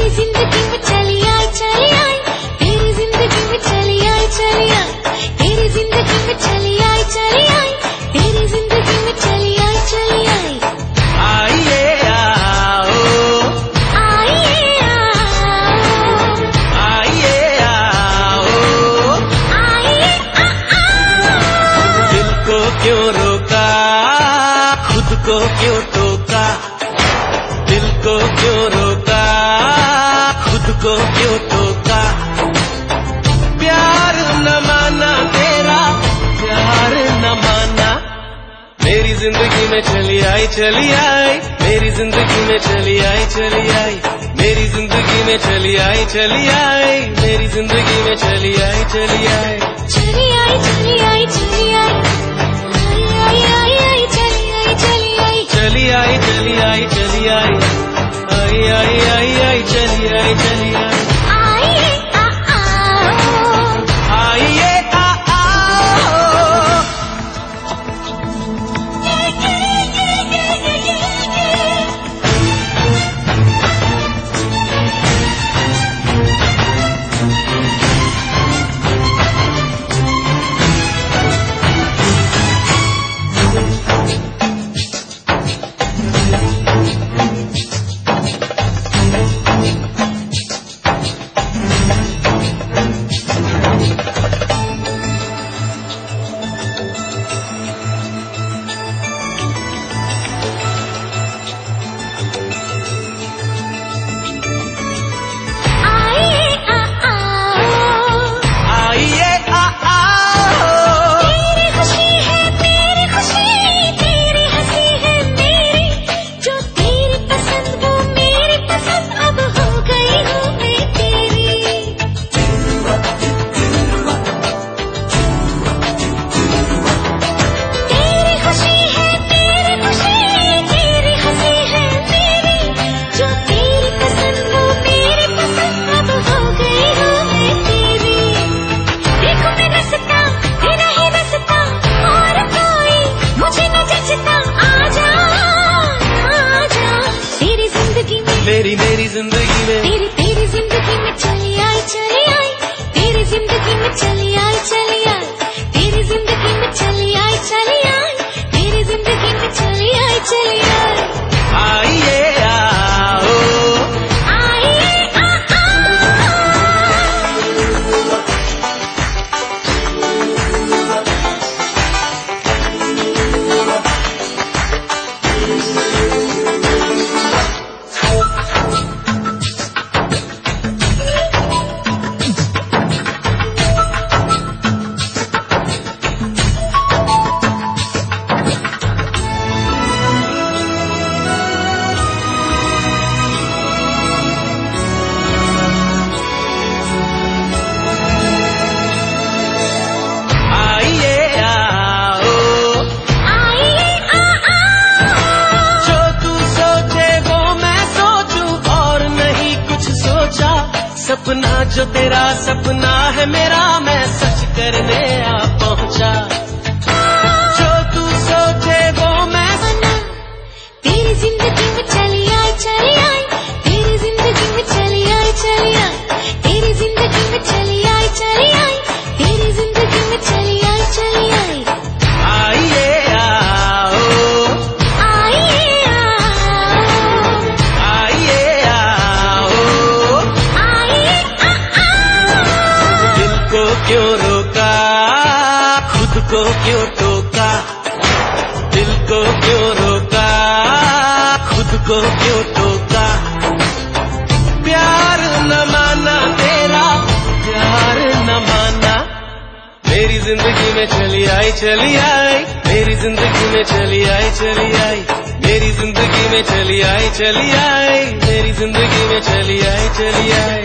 तेरी जिंदगी में चली आई चली आई, तेरी जिंदगी में चली आई चली आई, तेरी जिंदगी में चली आई चली आई, तेरी जिंदगी में चली आई चली आई। आइए आओ, आइए आओ, आइए आओ, आइए आओ। दिल को क्यों रोका, खुद को क्यों टोका, दिल को क्यों रोका, खुद को क्यों टोका। प्यार न माना तेरा, प्यार न माना। मेरी जिंदगी में चली आई चली आई, मेरी जिंदगी में चली आई चली आई, मेरी जिंदगी में चली आई चली आई, मेरी जिंदगी में चली आई चली आई। चली आई चली आई चली आई, आई आई आई चली आई चली आई, चली आई चली आई चली आई, आई आई आई आई चली आई चली आई। आइए आओ, आइए आओ, मेरी जिंदगी में, तेरी जिंदगी में चली आई चली आई, तेरी जिंदगी में चली आई चली आई, तेरी जिंदगी में चली आई चली आई, तेरी जिंदगी में चली आई चली आई। आइए आओ, आइए आओ, सपना जो तेरा सपना है मेरा, मैं सच करने आ पहुंचा। जो तू सोचे वो मैं बना। तेरी जिंदगी में चली आई चली आई, तेरी जिंदगी में चली आई चली आई, तेरी जिंदगी में चली आई चली आई, तेरी जिंदगी में चली आई चली आई। आइए आओ, आइए आओ, आइए आओ, आइए आओ। दिल को क्यों रोका, खुद को क्यों टोका, दिल को क्यों रोका, खुद को क्यों टोका। प्यार न माना तेरा, प्यार न माना। मेरी जिंदगी में चली आई चली आई, मेरी जिंदगी में चली आई चली आई, मेरी जिंदगी में चली आई चली आई, मेरी जिंदगी में चली आई चली आई।